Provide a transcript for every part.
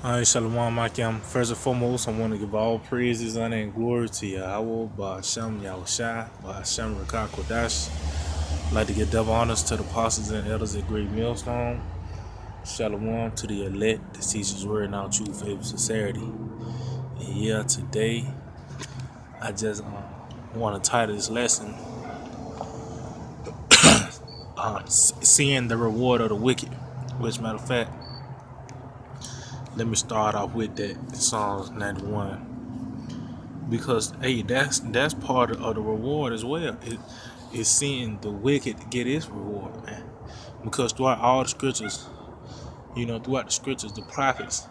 Alright, Shalom Makim. First and foremost, I want to give all praises, honor, and glory to Yahweh, Ba'ashem Yahushai, Ba'ashem Rakah Kodash. I'd like to give double honors to the apostles and elders at Great Millstone. Shalom to the elect, the teachers word in our true faith sincerity. And yeah, today, I just want to title this lesson, Seeing the Reward of the Wicked. Which, matter of fact, let me start off with that, Psalms 91. Because hey, that's part of the reward as well. Is seeing the wicked get his reward, man. Because throughout all the scriptures, throughout the scriptures, the prophets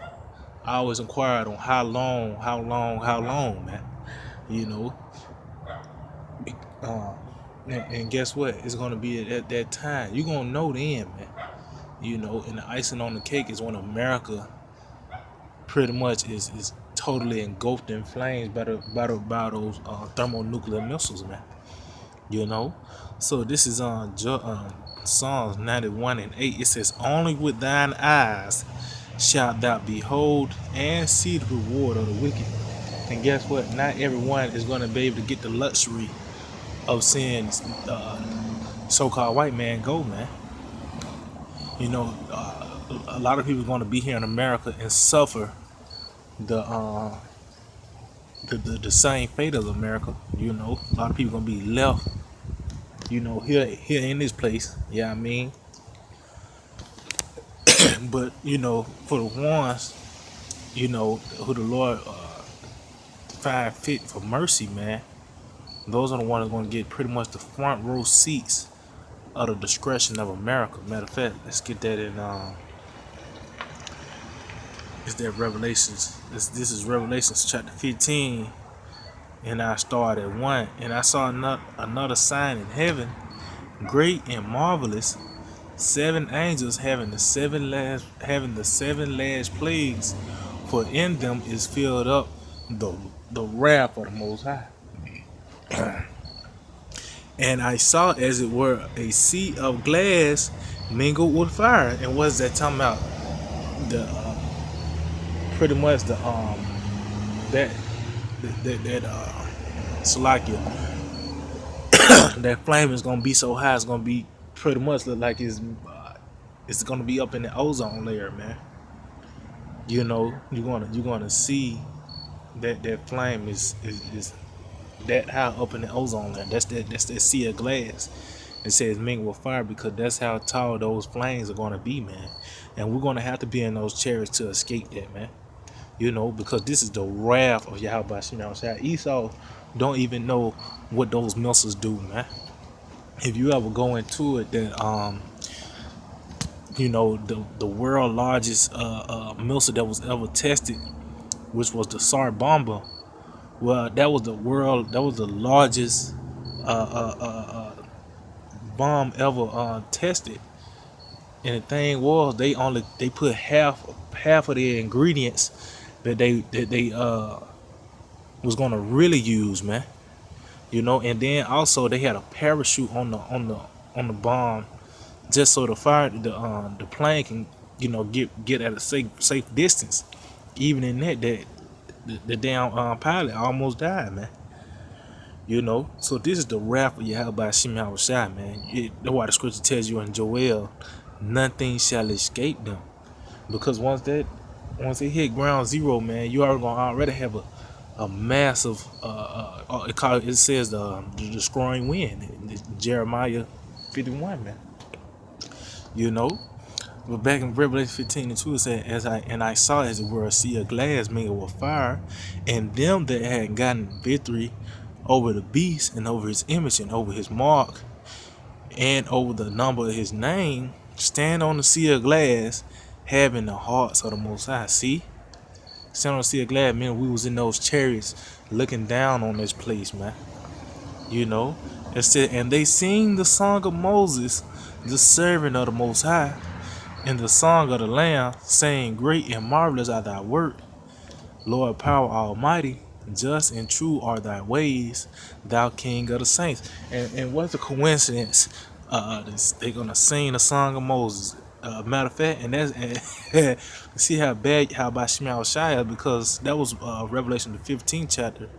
always inquired on how long, man. You know, uh, and guess what? It's gonna be at that time. You're gonna know then, man. And the icing on the cake is when America pretty much is totally engulfed in flames by those thermonuclear missiles, man. So this is on Psalms 91 and 8. It says, only with thine eyes shalt thou behold and see the reward of the wicked. And guess what? Not everyone is going to be able to get the luxury of seeing so-called white man go, man. A lot of people are going to be here in America and suffer the same fate of America. A lot of people going to be left here in this place. Yeah, I mean. But for the ones, who the Lord find fit for mercy, man, those are the ones that's going to get pretty much the front row seats of the discretion of America. Matter of fact, let's get that in. Is that Revelations? This is Revelations chapter 15, and I start at 1, and I saw another sign in heaven, great and marvelous. 7 angels having the seven last plagues, for in them is filled up the wrath of the Most High. And I saw as it were a sea of glass mingled with fire. And what's that talking about? The pretty much the that Salakia, that flame is gonna be so high, it's gonna be pretty much look like it's gonna be up in the ozone layer, man. You're gonna see that flame is that high up in the ozone layer. That's that sea of glass. It says mingle with fire because that's how tall those flames are gonna be, man. And we're gonna have to be in those chariots to escape that, man. Because this is the wrath of Yahweh. Esau don't even know what those missiles do, man. If you ever go into it, that the world largest missile that was ever tested, which was the Tsar bomber. Well, that was the largest bomb ever tested. And the thing was, they put half of the ingredients that they was gonna really use, man. And then also they had a parachute on the bomb, just so the plane can get at a safe distance. Even in that the damn pilot almost died, man. So this is the wrath of Yahweh Shimei Shai, man. That's why the scripture tells you in Joel, nothing shall escape them, because once they hit ground zero, man, you are gonna already have a massive it says the destroying wind in Jeremiah 51, man. But back in Revelation 15 and 2, it said, I saw as it were a sea of glass mingled with fire, and them that had gotten victory over the beast and over his image and over his mark and over the number of his name stand on the sea of glass, having the hearts of the Most High. See? Stand on the sea of glass, man. We was in those chariots looking down on this place, man. It said, and they sing the song of Moses, the servant of the Most High, and the song of the Lamb, saying, great and marvelous are thy work, Lord power almighty, just and true are thy ways, thou King of the saints. And what's the coincidence? They're gonna sing the song of Moses. Matter of fact, and that's and see how bad how about Shemaiah Shai, because that was Revelation the 15th chapter.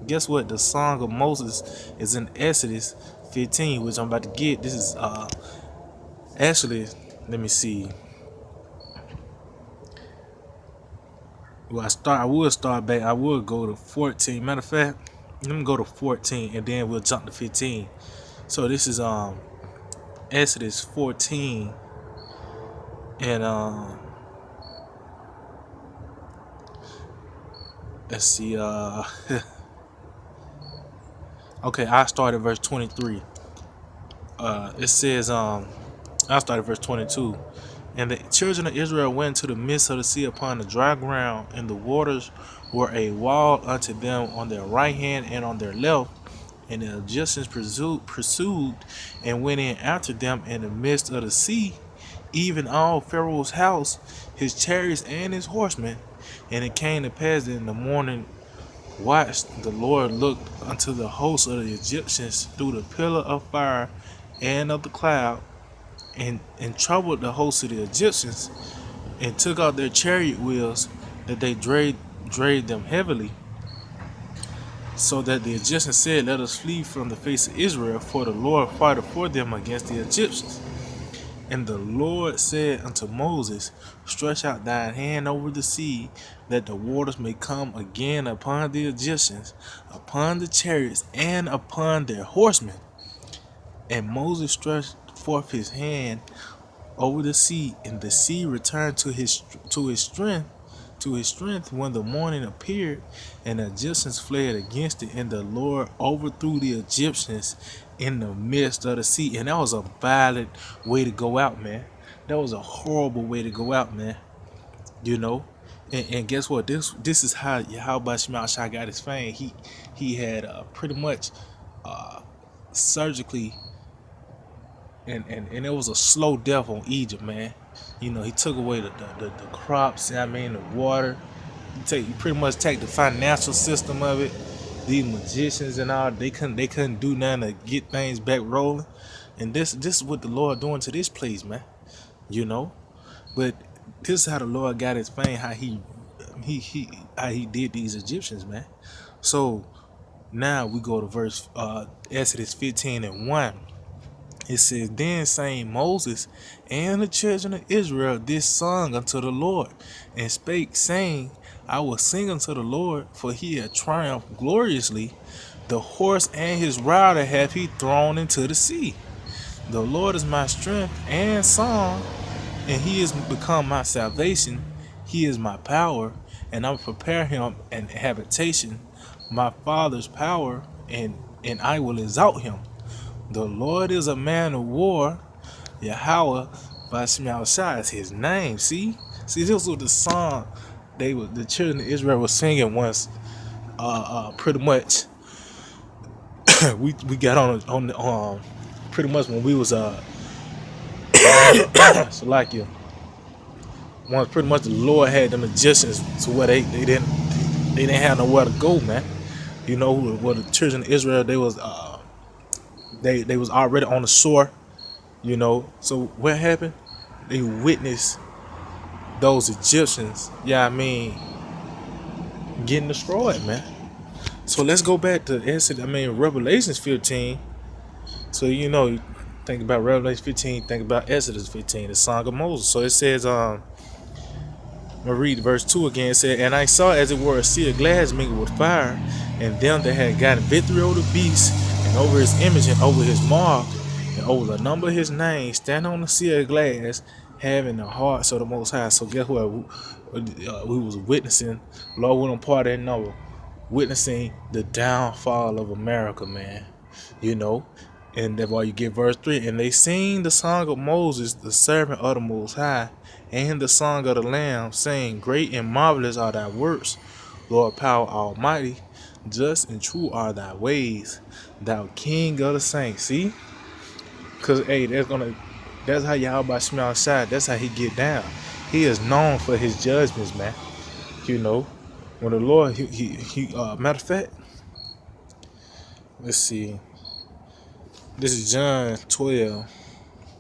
Guess what? The Song of Moses is in Exodus 15, which I'm about to get. This is actually, let me see. Well, I would start back. I would go to 14. Matter of fact, let me go to 14 and then we'll jump to 15. So this is Exodus 14 and let's see okay, I started verse 23. It says I started verse 22. And the children of Israel went to the midst of the sea upon the dry ground, and the waters were a wall unto them on their right hand and on their left. And the Egyptians pursued and went in after them in the midst of the sea, even all Pharaoh's house, his chariots and his horsemen. And it came to pass that in the morning watch the Lord looked unto the host of the Egyptians through the pillar of fire and of the cloud, and troubled the host of the Egyptians, and took out their chariot wheels, that they drave them heavily, so that the Egyptians said, let us flee from the face of Israel, for the Lord fighteth for them against the Egyptians. And the Lord said unto Moses, stretch out thine hand over the sea, that the waters may come again upon the Egyptians, upon the chariots, and upon their horsemen. And Moses stretched forth his hand over the sea, and the sea returned to his strength when the morning appeared, and the Egyptians fled against it, and the Lord overthrew the Egyptians in the midst of the sea. And that was a violent way to go out, man. That was a horrible way to go out, man. You know, and guess what? This is how Shemaiah Shai got his fame. He had pretty much surgically, and it was a slow death on Egypt, man. You know, he took away the crops, I mean the water. He pretty much take the financial system of it. These magicians and all, they couldn't do nothing to get things back rolling. And this is what the Lord doing to this place, man. You know? But this is how the Lord got his fame, how he did these Egyptians, man. So now we go to verse Exodus 15 and 1. It says, then sang Moses and the children of Israel this song unto the Lord, and spake, saying, I will sing unto the Lord, for he hath triumphed gloriously. The horse and his rider hath he thrown into the sea. The Lord is my strength and song, and he is become my salvation. He is my power, and I will prepare him an habitation, my father's power, and I will exalt him. The Lord is a man of war. Yahweh by Shemaiah Shai is his name. See, this was the song the children of Israel was singing once. Pretty much, we got on the pretty much when we was so like you. Once pretty much the Lord had the magicians to where they didn't have nowhere to go, man. You know, where the children of Israel, they was already on the shore. You know, so what happened? They witnessed those Egyptians, yeah, I mean, getting destroyed, man. So let's go back to Revelations 15. So you know, think about Revelation 15, think about Exodus 15, the Song of Moses. So it says, I'm gonna read verse 2 again. It said, and I saw as it were a sea of glass mingled with fire, and them that had gotten victory over the beast, and over his image, and over his mark, and over the number of his name, stand on the sea of glass, having the hearts of the Most High. So guess what? We was witnessing, Lord, we don't part in number, witnessing the downfall of America, man. You know, and that's why you get verse 3. And they sing the song of Moses, the servant of the Most High, and the song of the Lamb, saying, great and marvelous are thy works, Lord power almighty. Just and true are thy ways, thou King of the saints. See? Because, hey, that's how Yahweh Shemaiah Shai, that's how he get down. He is known for his judgments, man. You know, when the Lord, matter of fact, let's see. This is John 12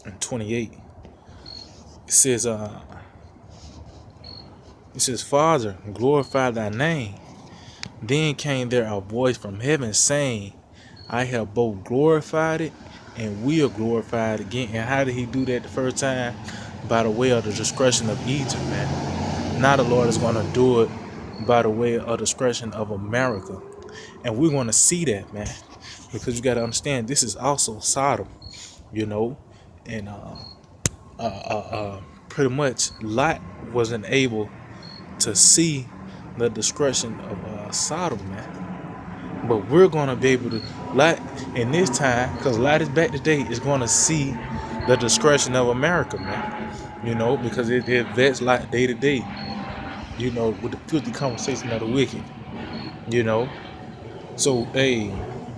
and 28. It says, it says, Father, glorify thy name. Then came there a voice from heaven saying, I have both glorified it and will glorify it again. And how did he do that the first time? By the way of the discretion of Egypt, man. Now the Lord is going to do it by the way of discretion of America. And we're going to see that, man. Because you got to understand, this is also Sodom, you know. And pretty much Lot wasn't able to see the discretion of Sodom, man. But we're gonna be able to Lot in this time, because Lot is back today, is gonna see the discretion of America, man. You know, because it vets Lot day to day. You know, with the filthy conversation of the wicked. You know, so hey,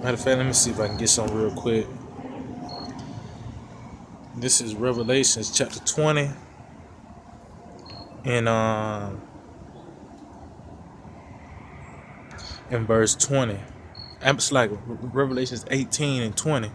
matter of fact, let me see if I can get some real quick. This is Revelations chapter 20, and in verse 20. It's like Revelations 18 and 20.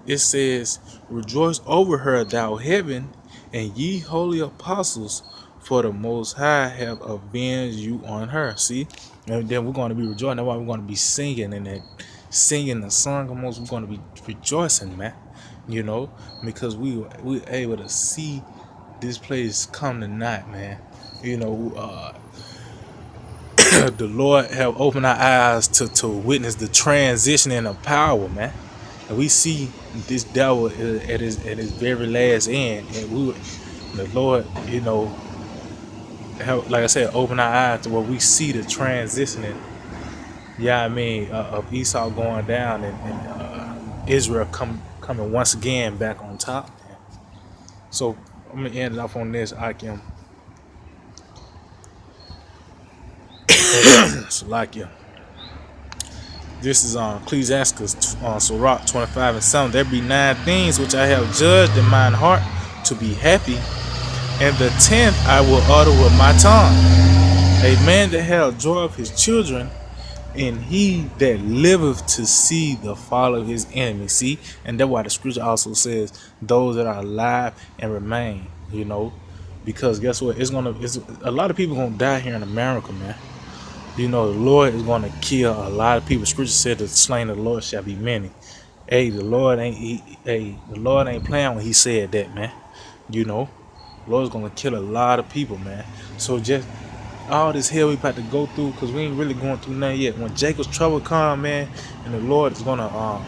It says, Rejoice over her, thou heaven, and ye holy apostles, for the Most High have avenged you on her. See? And then we're going to be rejoicing. That's why we're going to be singing and then singing the song of Moses. We're going to be rejoicing, man. You know, because we able to see this place come tonight, man. You know, the Lord have opened our eyes to witness the transitioning of power, man. And we see this devil at his very last end, and the Lord, you know, have, like I said, open our eyes to where we see the transitioning. Yeah, I mean, of Esau going down and Israel coming once again back on top. Man. So I'm gonna end it off on this. I can. Salakia. This is Ecclesiastes Sirach 25 and 7. There be 9 things which I have judged in mine heart to be happy, and the 10th I will utter with my tongue. A man that hath joy of his children, and he that liveth to see the fall of his enemies. See, and that's why the scripture also says, those that are alive and remain. You know, because guess what? It's a lot of people gonna die here in America, man. You know, the Lord is going to kill a lot of people. Scripture said the slain of the Lord shall be many. Hey, the Lord ain't playing when he said that, man. You know, the Lord's going to kill a lot of people, man. So just all this hell we about to go through, because we ain't really going through nothing yet. When Jacob's trouble come, man, and the Lord is going to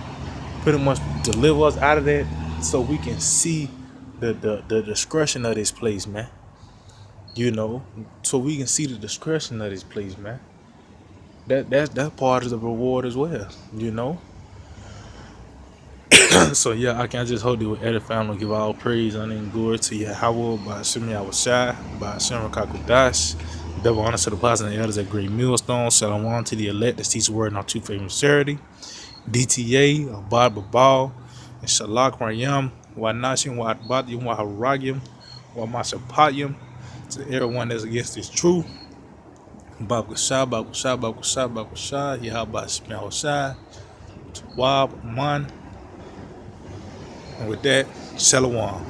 pretty much deliver us out of that, so we can see the discretion of this place, man. You know, so we can see the discretion of this place, man. That part of the reward as well, you know. So yeah, I can just hold it with edifying and give all praise and glory to Yahweh by Shem Yahushai, by Shem Kakudash. Double honor to the apostles and the elders at Great Millstone. Shalom to the elect that teach the word in our true faith and sincerity. DTA, Abad Babal, and Shalak Rayam, Wanashim, Wabadyam, Waharagim, Wamashapatyam, to everyone that's against this truth. Bakusha, Bakusha, Bakusha, Bakusha, Yahweh Shai, Wab, Man. And with that, Shalom.